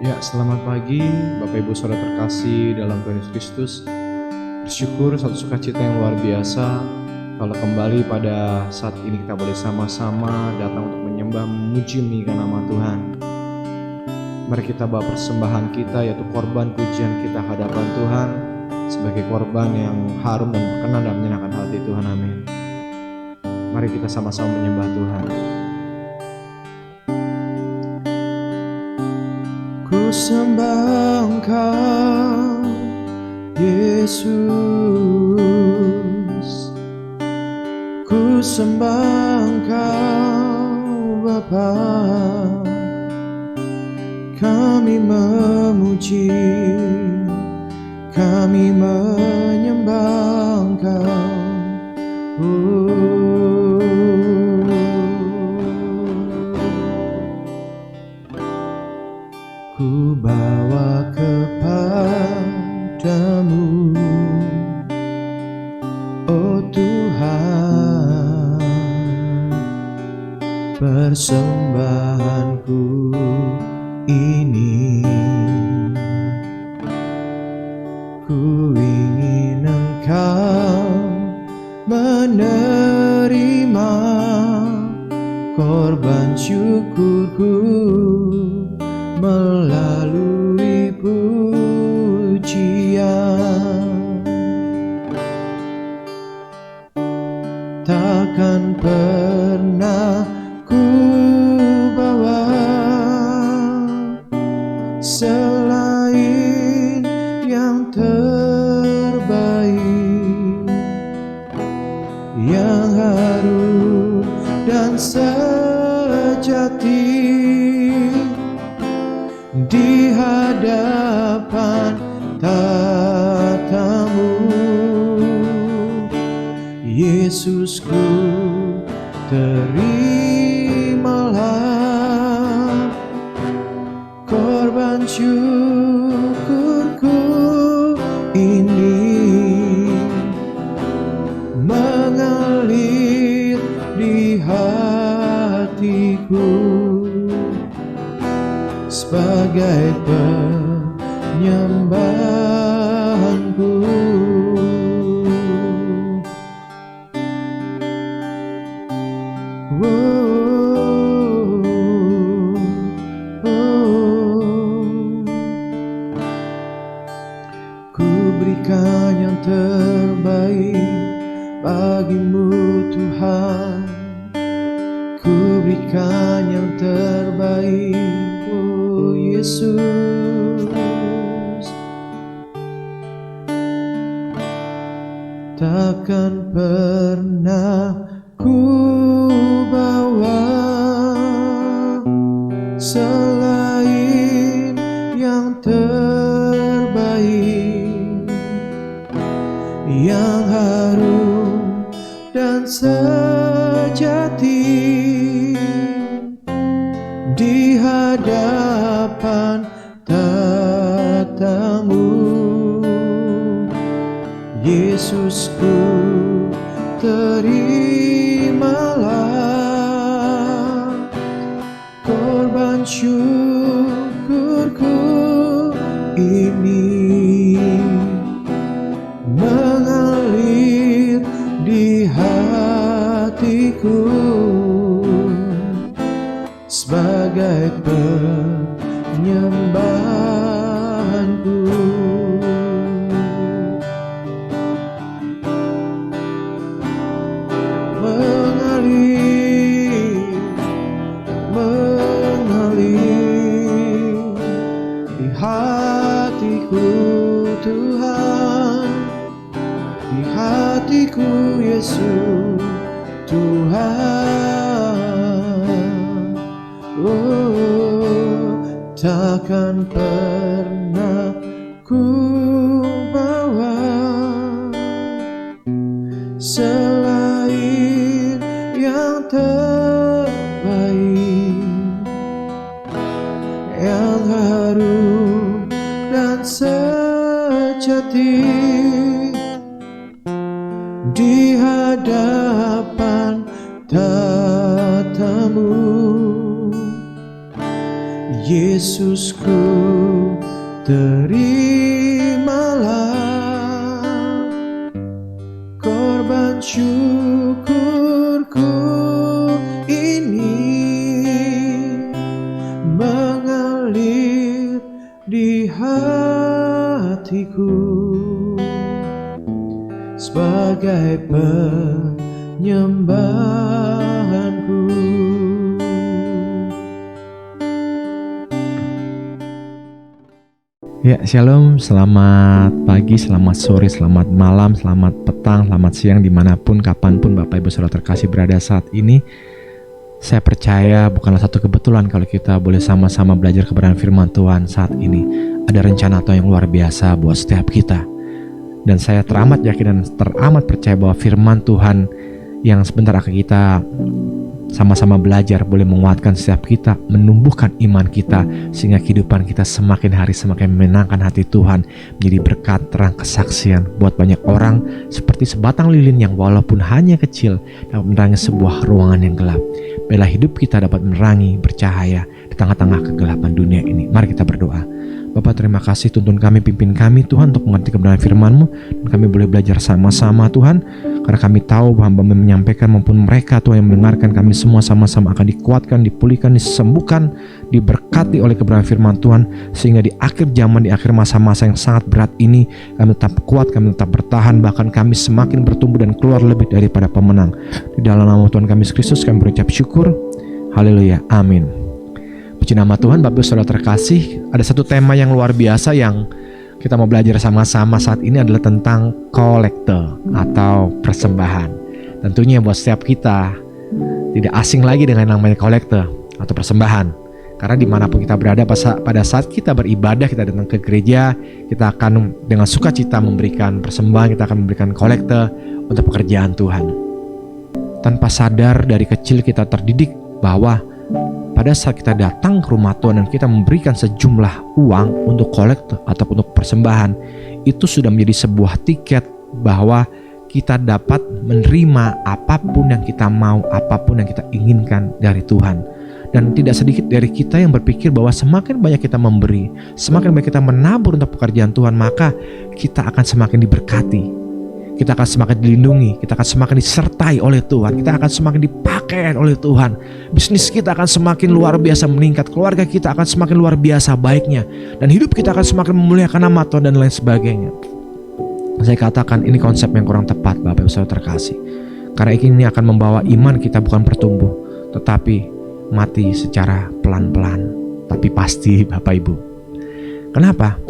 Ya, selamat pagi Bapak Ibu Saudara terkasih dalam Tuhan Yesus Kristus. Bersyukur satu sukacita yang luar biasa kalau kembali pada saat ini kita boleh sama-sama datang untuk menyembah memuji meninggikan nama Tuhan. Mari kita bawa persembahan kita, yaitu korban pujian kita hadapan Tuhan sebagai korban yang harum dan berkenan dan menyenangkan hati Tuhan. Amin. Mari kita sama-sama menyembah Tuhan. Ku sembah Engkau, Yesus. Ku sembah Engkau, Bapa. Kami memuji, kami menyembah Engkau. Ku bawa kepadamu, oh Tuhan, persembahanku ini. Ku ingin Engkau menerima korban syukurku melalui pujian. Takkan pernah ku bawa selain yang terbaik, yang harum dan sejati di hadapan tatamu. Yesusku, terimalah korban syukurku ini, mengalir di hatiku sebagai penyembahanku. Ku berikan yang terbaik bagimu Tuhan, ku berikan yang terbaik, oh Yesus. Takkan pernah ku bawa selain yang terbaik, yang harum dan sejati di hadapan tatamu. Yesusku, terimalah korban syukurku ini, mengalir di hatiku sebagai penyembahanku. Mengalir di hatiku Tuhan, di hatiku Yesus Tuhan. Oh, takkan pernah ku bawa selain yang terbaik, yang harum dan sejati di hadapan tatamu. Yesusku, terimalah korban syukurku ini, mengalir di hatiku sebagai penyembahanku. Ya, shalom, selamat pagi, selamat sore, selamat malam, selamat petang, selamat siang, dimanapun, kapanpun Bapak Ibu Saudara terkasih berada saat ini. Saya percaya bukanlah satu kebetulan kalau kita boleh sama-sama belajar kebenaran firman Tuhan saat ini. Ada rencana Tuhan yang luar biasa buat setiap kita. Dan saya teramat yakin dan teramat percaya bahwa firman Tuhan yang sebentar akan kita sama-sama belajar boleh menguatkan setiap kita, menumbuhkan iman kita, sehingga kehidupan kita semakin hari semakin menyenangkan hati Tuhan, menjadi berkat, terang, kesaksian buat banyak orang, seperti sebatang lilin yang walaupun hanya kecil dapat menerangi sebuah ruangan yang gelap. Biarlah hidup kita dapat menerangi, bercahaya di tengah-tengah kegelapan dunia ini. Mari kita berdoa. Bapa, terima kasih, tuntun kami, pimpin kami Tuhan untuk mengerti kebenaran firman-Mu, dan kami boleh belajar sama-sama Tuhan, karena kami tahu bahwa hamba menyampaikan maupun mereka Tuhan yang mendengarkan, kami semua sama-sama akan dikuatkan, dipulihkan, disembuhkan, diberkati oleh kebenaran firman Tuhan, sehingga di akhir zaman, di akhir masa-masa yang sangat berat ini, kami tetap kuat, kami tetap bertahan, bahkan kami semakin bertumbuh dan keluar lebih daripada pemenang. Di dalam nama Tuhan kami Yesus Kristus kami berucap syukur. Haleluya, amin. Puji nama Tuhan. Bapak Saudara terkasih, ada satu tema yang luar biasa yang kita mau belajar sama-sama saat ini adalah tentang kolekte atau persembahan. Tentunya buat setiap kita tidak asing lagi dengan namanya kolekte atau persembahan, karena dimanapun kita berada pada saat kita beribadah, kita datang ke gereja, kita akan dengan sukacita memberikan persembahan, kita akan memberikan kolekte untuk pekerjaan Tuhan. Tanpa sadar dari kecil kita terdidik bahwa pada saat kita datang ke rumah Tuhan dan kita memberikan sejumlah uang untuk kolekte atau untuk persembahan, itu sudah menjadi sebuah tiket bahwa kita dapat menerima apapun yang kita mau, apapun yang kita inginkan dari Tuhan. Dan tidak sedikit dari kita yang berpikir bahwa semakin banyak kita memberi, semakin banyak kita menabur untuk pekerjaan Tuhan, maka kita akan semakin diberkati, kita akan semakin dilindungi, kita akan semakin disertai oleh Tuhan, kita akan semakin dipakai oleh Tuhan, bisnis kita akan semakin luar biasa meningkat, keluarga kita akan semakin luar biasa baiknya, dan hidup kita akan semakin memuliakan nama Tuhan dan lain sebagainya. Saya katakan ini konsep yang kurang tepat Bapak Ibu Saudara terkasih, karena ini akan membawa iman kita bukan bertumbuh, tetapi mati secara pelan-pelan, tapi pasti Bapak Ibu. Kenapa?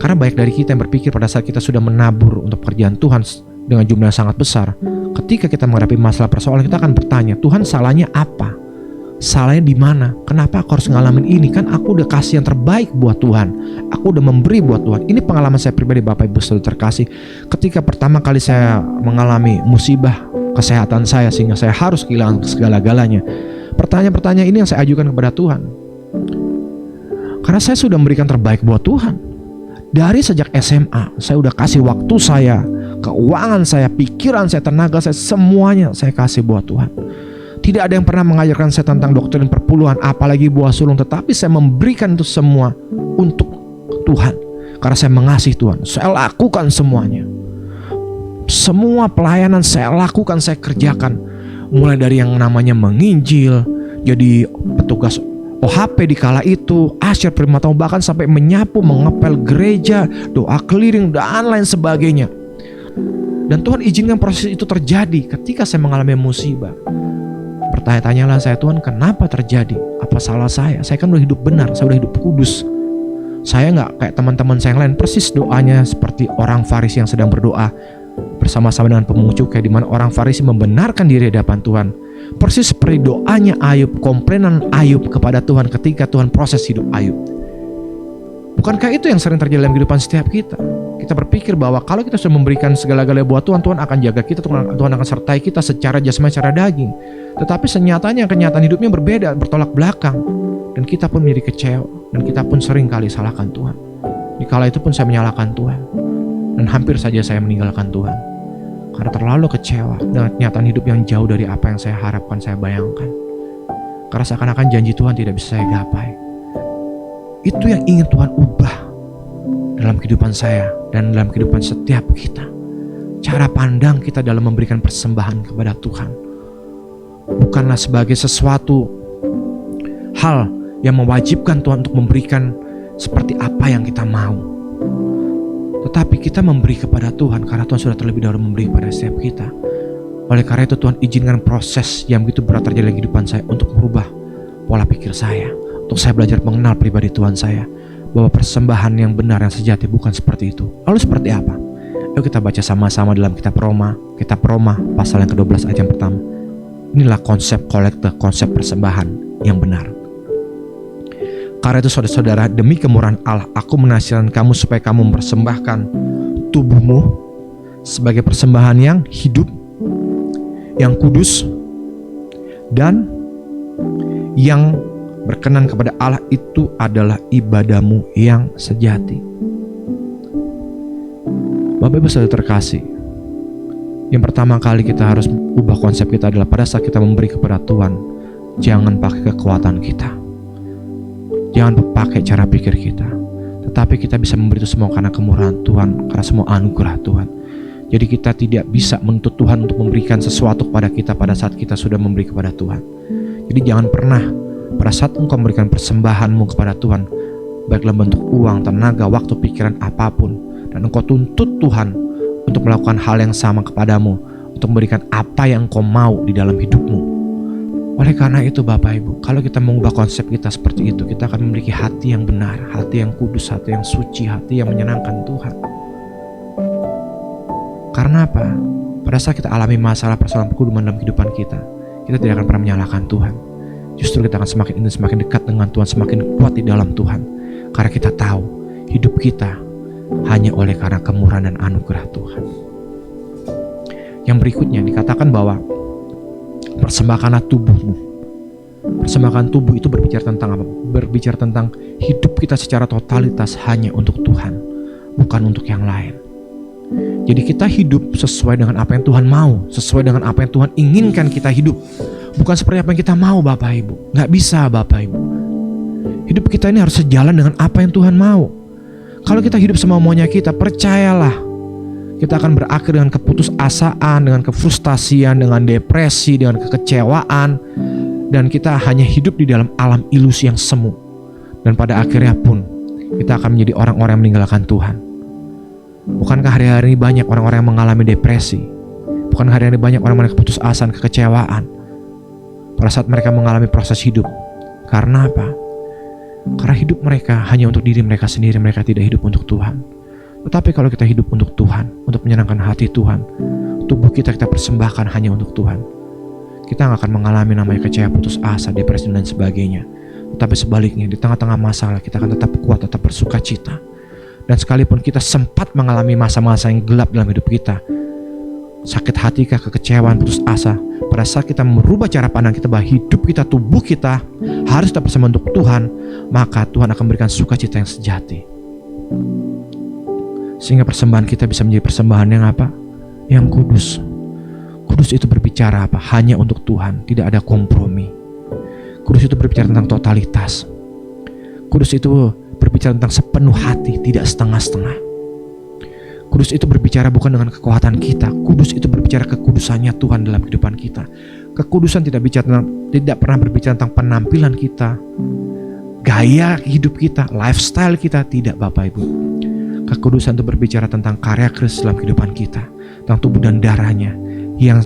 Karena banyak dari kita yang berpikir pada saat kita sudah menabur untuk pekerjaan Tuhan dengan jumlah yang sangat besar, ketika kita menghadapi masalah persoalan, kita akan bertanya, Tuhan salahnya apa? Salahnya di mana? Kenapa aku harus ngalamin ini? Kan aku udah kasih yang terbaik buat Tuhan, aku udah memberi buat Tuhan. Ini pengalaman saya pribadi Bapak Ibu Saudara terkasih. Ketika pertama kali saya mengalami musibah kesehatan saya sehingga saya harus kehilangan segala-galanya, pertanyaan-pertanyaan ini yang saya ajukan kepada Tuhan. Karena saya sudah memberikan terbaik buat Tuhan. Dari sejak SMA, saya udah kasih waktu saya, keuangan saya, pikiran saya, tenaga saya, semuanya saya kasih buat Tuhan. Tidak ada yang pernah mengajarkan saya tentang doktrin perpuluhan, apalagi buah sulung, tetapi saya memberikan itu semua untuk Tuhan. Karena saya mengasihi Tuhan, saya lakukan semuanya. Semua pelayanan saya lakukan, saya kerjakan. Mulai dari yang namanya menginjil, jadi petugas OHP di kala itu, asyir prima tahun, bahkan sampai menyapu, mengepel gereja, doa keliling, dan lain sebagainya. Dan Tuhan izinkan proses itu terjadi ketika saya mengalami musibah. Bertanya-tanyalah saya, Tuhan kenapa terjadi? Apa salah saya? Saya kan udah hidup benar, saya udah hidup kudus. Saya gak kayak teman-teman saya yang lain, persis doanya seperti orang Farisi yang sedang berdoa bersama-sama dengan pemungut cukai, di mana orang Farisi membenarkan diri di hadapan Tuhan. Persis seperti doanya Ayub, komplainan Ayub kepada Tuhan ketika Tuhan proses hidup Ayub. Bukankah itu yang sering terjadi dalam kehidupan setiap kita? Kita berpikir bahwa kalau kita sudah memberikan segala-galanya buat Tuhan, Tuhan akan jaga kita, Tuhan akan sertai kita secara jasmani, secara daging. Tetapi senyatanya kenyataan hidupnya berbeda, bertolak belakang. Dan kita pun menjadi kecewa, dan kita pun sering kali salahkan Tuhan. Di kala itu pun saya menyalahkan Tuhan, dan hampir saja saya meninggalkan Tuhan, karena terlalu kecewa dengan kenyataan hidup yang jauh dari apa yang saya harapkan, saya bayangkan. Karena seakan-akan janji Tuhan tidak bisa saya gapai. Itu yang ingin Tuhan ubah dalam kehidupan saya dan dalam kehidupan setiap kita. Cara pandang kita dalam memberikan persembahan kepada Tuhan bukanlah sebagai sesuatu hal yang mewajibkan Tuhan untuk memberikan seperti apa yang kita mau, tetapi kita memberi kepada Tuhan karena Tuhan sudah terlebih dahulu memberi kepada setiap kita. Oleh karena itu Tuhan izinkan proses yang begitu berat terjadi dalam kehidupan saya untuk merubah pola pikir saya, untuk saya belajar mengenal pribadi Tuhan saya, bahwa persembahan yang benar, yang sejati bukan seperti itu. Lalu seperti apa? Yuk kita baca sama-sama dalam kitab Roma pasal yang ke-12 ayat yang pertama. Inilah konsep kolekte, konsep persembahan yang benar. Karena itu saudara-saudara, demi kemurahan Allah, aku menasihatkan kamu supaya kamu mempersembahkan tubuhmu sebagai persembahan yang hidup, yang kudus, dan yang berkenan kepada Allah. Itu adalah ibadahmu yang sejati. Bapak Ibu saudara terkasih, yang pertama kali kita harus ubah konsep kita adalah pada saat kita memberi kepada Tuhan, jangan pakai kekuatan kita, jangan pakai cara pikir kita, tetapi kita bisa memberi itu semua karena kemurahan Tuhan, karena semua anugerah Tuhan. Jadi kita tidak bisa menuntut Tuhan untuk memberikan sesuatu kepada kita pada saat kita sudah memberi kepada Tuhan. Jadi jangan pernah pada saat engkau memberikan persembahanmu kepada Tuhan, baik dalam bentuk uang, tenaga, waktu, pikiran, apapun, dan engkau tuntut Tuhan untuk melakukan hal yang sama kepadamu, untuk memberikan apa yang engkau mau di dalam hidupmu. Oleh karena itu Bapak Ibu, kalau kita mengubah konsep kita seperti itu, kita akan memiliki hati yang benar, hati yang kudus, hati yang suci, hati yang menyenangkan Tuhan. Karena apa? Pada saat kita alami masalah persoalan pergumulan dalam kehidupan kita tidak akan pernah menyalahkan Tuhan. Justru kita akan semakin ingin semakin dekat dengan Tuhan, semakin kuat di dalam Tuhan. Karena kita tahu hidup kita hanya oleh karena kemurahan dan anugerah Tuhan. Yang berikutnya dikatakan bahwa persembahkanlah tubuhmu. Persembahkan tubuh itu berbicara tentang apa? Berbicara tentang hidup kita secara totalitas hanya untuk Tuhan, bukan untuk yang lain. Jadi kita hidup sesuai dengan apa yang Tuhan mau, sesuai dengan apa yang Tuhan inginkan kita hidup, bukan seperti apa yang kita mau Bapak Ibu. Gak bisa Bapak Ibu. Hidup kita ini harus sejalan dengan apa yang Tuhan mau. Kalau kita hidup semau-maunya kita, percayalah kita akan berakhir dengan keputusasaan, dengan kefrustasian, dengan depresi, dengan kekecewaan, dan kita hanya hidup di dalam alam ilusi yang semu. Dan pada akhirnya pun kita akan menjadi orang-orang yang meninggalkan Tuhan. Bukankah hari-hari ini banyak orang-orang yang mengalami depresi? Bukankah hari-hari ini banyak orang yang keputusasaan, kekecewaan pada saat mereka mengalami proses hidup? Karena apa? Karena hidup mereka hanya untuk diri mereka sendiri, mereka tidak hidup untuk Tuhan. Tetapi kalau kita hidup untuk Tuhan, untuk menyenangkan hati Tuhan, tubuh kita persembahkan hanya untuk Tuhan, kita gak akan mengalami namanya kecewa, putus asa, depresi, dan sebagainya. Tetapi sebaliknya, di tengah-tengah masalah kita akan tetap kuat, tetap bersuka cita. Dan sekalipun kita sempat mengalami masa-masa yang gelap dalam hidup kita, sakit hati, kekecewaan, putus asa, pada saat kita merubah cara pandang kita bahwa hidup kita, tubuh kita harus tetap bersama untuk Tuhan, maka Tuhan akan memberikan sukacita yang sejati. Sehingga persembahan kita bisa menjadi persembahan yang apa? Yang kudus. Kudus itu berbicara apa? Hanya untuk Tuhan, tidak ada kompromi. Kudus itu berbicara tentang totalitas. Kudus itu berbicara tentang sepenuh hati, tidak setengah-setengah. Kudus itu berbicara bukan dengan kekuatan kita. Kudus itu berbicara kekudusannya Tuhan dalam kehidupan kita. Kekudusan tidak pernah berbicara tentang penampilan kita, gaya hidup kita, lifestyle kita. Tidak Bapak Ibu. Kekudusan itu berbicara tentang karya Kristus dalam kehidupan kita, tentang tubuh dan darahnya yang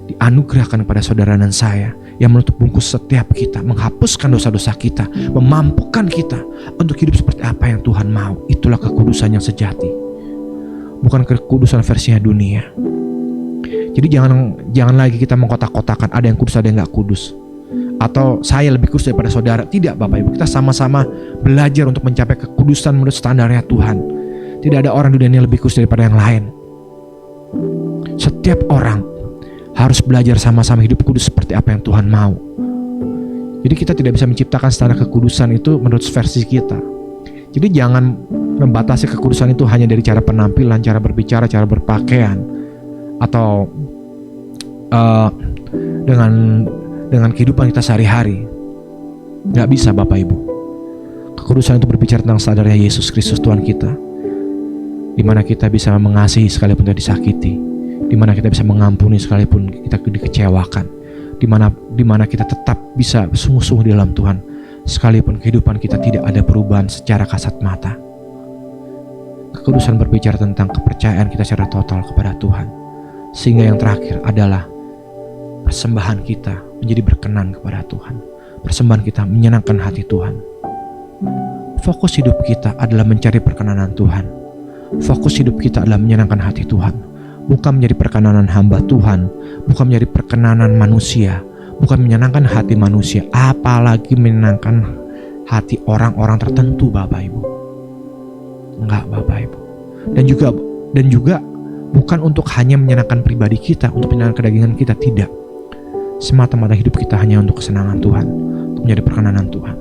dianugerahkan kepada saudara dan saya, yang menutup bungkus setiap kita, menghapuskan dosa-dosa kita, memampukan kita untuk hidup seperti apa yang Tuhan mau. Itulah kekudusan yang sejati, bukan kekudusan versinya dunia. Jadi jangan lagi kita mengkotak-kotakan ada yang kudus, ada yang gak kudus, atau saya lebih kudus daripada saudara. Tidak Bapak Ibu, kita sama-sama belajar untuk mencapai kekudusan menurut standarnya Tuhan. Tidak ada orang di dunia yang lebih kudus daripada yang lain. Setiap orang harus belajar sama-sama hidup kudus seperti apa yang Tuhan mau. Jadi kita tidak bisa menciptakan standar kekudusan itu menurut versi kita. Jadi jangan membatasi kekudusan itu hanya dari cara penampilan, cara berbicara, cara berpakaian, atau dengan kehidupan kita sehari-hari. Gak bisa Bapak Ibu. kekudusan untuk berbicara tentang sadarnya Yesus Kristus Tuhan kita, di mana kita bisa mengasihi sekalipun kita disakiti, di mana kita bisa mengampuni sekalipun kita dikecewakan, di mana kita tetap bisa sungguh-sungguh di dalam Tuhan sekalipun kehidupan kita tidak ada perubahan secara kasat mata. Kekudusan berbicara tentang kepercayaan kita secara total kepada Tuhan, sehingga yang terakhir adalah persembahan kita menjadi berkenan kepada Tuhan. Persembahan kita menyenangkan hati Tuhan. Fokus hidup kita adalah mencari perkenanan Tuhan. Fokus hidup kita adalah menyenangkan hati Tuhan, bukan menjadi perkenanan hamba Tuhan, bukan menjadi perkenanan manusia, bukan menyenangkan hati manusia, apalagi menyenangkan hati orang-orang tertentu, Bapak Ibu. Enggak, Bapak Ibu. Dan juga bukan untuk hanya menyenangkan pribadi kita, untuk menyenangkan kedagingan kita, tidak. Semata-mata hidup kita hanya untuk kesenangan Tuhan, untuk menjadi perkenanan Tuhan.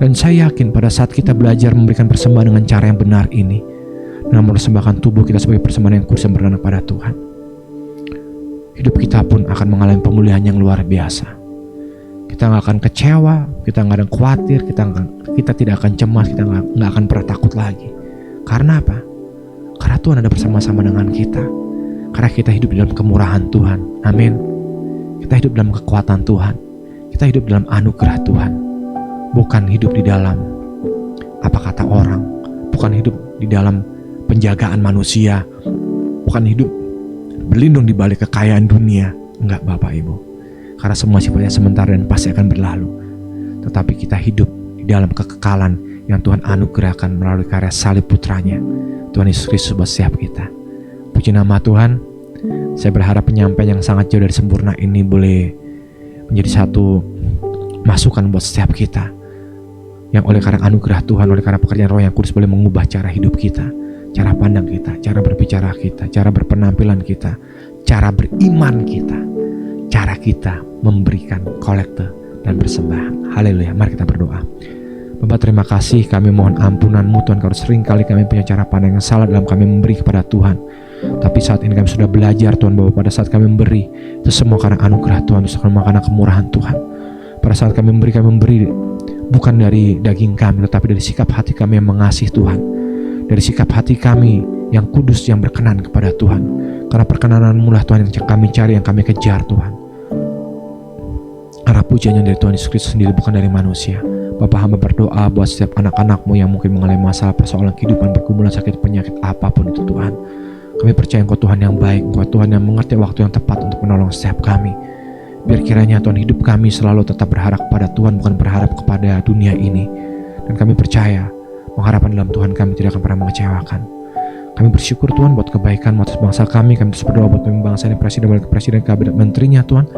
Dan saya yakin pada saat kita belajar memberikan persembahan dengan cara yang benar ini, dengan mempersembahkan tubuh kita sebagai persembahan yang kudus dan berkenan kepada Tuhan, hidup kita pun akan mengalami pemulihan yang luar biasa. Kita nggak akan kecewa, kita nggak akan khawatir, kita tidak akan cemas, kita nggak akan pernah takut lagi. Karena apa? Karena Tuhan ada bersama-sama dengan kita. Karena kita hidup di dalam kemurahan Tuhan. Amin. Kita hidup dalam kekuatan Tuhan. Kita hidup dalam anugerah Tuhan. Bukan hidup di dalam apa kata orang. Bukan hidup di dalam penjagaan manusia. Bukan hidup berlindung di balik kekayaan dunia. Enggak, Bapak Ibu. Karena semua sifatnya sementara dan pasti akan berlalu. Tetapi kita hidup di dalam kekekalan yang Tuhan anugerahkan melalui karya salib putranya, Tuhan Yesus Kristus buat setiap kita. Puji nama Tuhan. Saya berharap penyampaian yang sangat jauh dari sempurna ini boleh menjadi satu masukan buat setiap kita, yang oleh karena anugerah Tuhan, oleh karena pekerjaan Roh yang kudus boleh mengubah cara hidup kita, cara pandang kita, cara berbicara kita, cara berpenampilan kita, cara beriman kita, cara kita memberikan kolekte dan persembahan. Haleluya. Mari kita berdoa. Bapa, terima kasih, kami mohon ampunan-Mu Tuhan, karena sering kali kami punya cara pandang yang salah dalam kami memberi kepada Tuhan. Tapi saat ini kami sudah belajar Tuhan, bahwa pada saat kami memberi, itu semua karena anugerah Tuhan, itu semua karena kemurahan Tuhan. Pada saat kami memberi bukan dari daging kami, tetapi dari sikap hati kami yang mengasihi Tuhan, dari sikap hati kami yang kudus, yang berkenan kepada Tuhan. Karena perkenanan-Mu lah Tuhan yang kami cari, yang kami kejar Tuhan. Karena pujiannya dari Tuhan Yesus Kristus sendiri, bukan dari manusia. Bapa, hamba berdoa buat setiap anak-anak-Mu yang mungkin mengalami masalah persoalan kehidupan, pergumulan, sakit, penyakit, apapun itu Tuhan. Kami percaya Engkau Tuhan yang baik, Engkau Tuhan yang mengerti waktu yang tepat untuk menolong setiap kami. Biar kiranya Tuhan, hidup kami selalu tetap berharap kepada Tuhan, bukan berharap kepada dunia ini. Dan kami percaya pengharapan dalam Tuhan kami tidak akan pernah mengecewakan. Kami bersyukur Tuhan buat kebaikan atas bangsa kami. Kami terus berdoa buat pemimpin bangsa ini, presiden, kabinet menterinya Tuhan,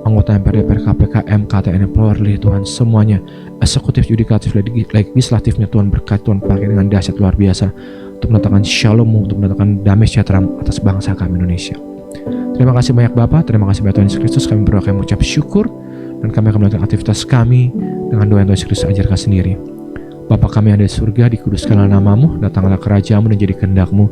anggota MPR, DPR, KPK, MK, TNI, Polri Tuhan, semuanya, eksekutif, yudikatif, legislatifnya Tuhan, berkat Tuhan pakai dengan dahsyat luar biasa untuk mendatangkan shalom-Mu, untuk mendatangkan damai sejahtera atas bangsa kami Indonesia. Terima kasih banyak Bapa, terima kasih banyak Tuhan Yesus Kristus. Kami berdoa, kami mengucap syukur, dan kami akan melakukan aktivitas kami dengan doa yang Tuhan Yesus Kristus ajarkan sendiri. Bapa kami yang ada di surga, dikuduskanlah nama-Mu, datanglah kerajaan-Mu dan jadi kehendak-Mu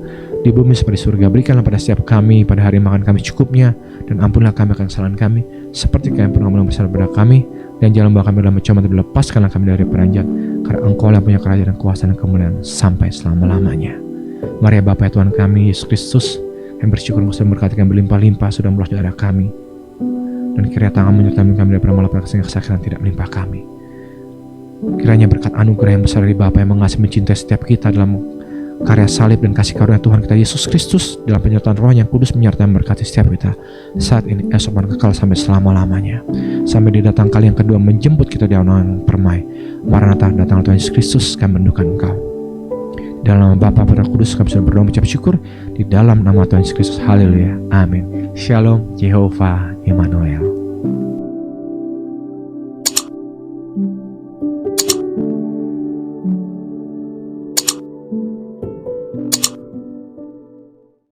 di bumi seperti surga. Berikanlah pada setiap kami pada hari makan kami cukupnya, dan ampunilah kami akan kesalahan kami, seperti kami pernah mengampuni kepada kami, dan jangan bawa kami dalam pencobaan, tapi lepaskanlah kami dari peranjat, karena Engkau yang punya kerajaan, kuasa dan kemuliaan sampai selama-lamanya. Mari ya Bapa ya Tuhan kami Yesus Kristus, kami bersyukur Engkau sudah memberkati kami berlimpah-limpah, sudah meluas darah kami, dan kiranya tangan menyertai kami dari malapetaka kesaksian tidak menimpa kami. Kiranya berkat anugerah yang besar dari Bapa yang mengasihi, mencintai setiap kita dalam karya salib dan kasih karunia Tuhan kita Yesus Kristus, dalam penyertaan Roh yang kudus menyertai memberkati setiap kita saat ini, esok dan kekal sampai selama-lamanya, sampai dia datang kali yang kedua menjemput kita di awan permai. Maranatha, datang Tuhan Yesus Kristus, kami merindukan Engkau. Dalam nama Bapa, Putra, Kudus kami sudah berdoa mengucap syukur, di dalam nama Tuhan Yesus Kristus. Haleluya, amin. Shalom, Jehovah Immanuel.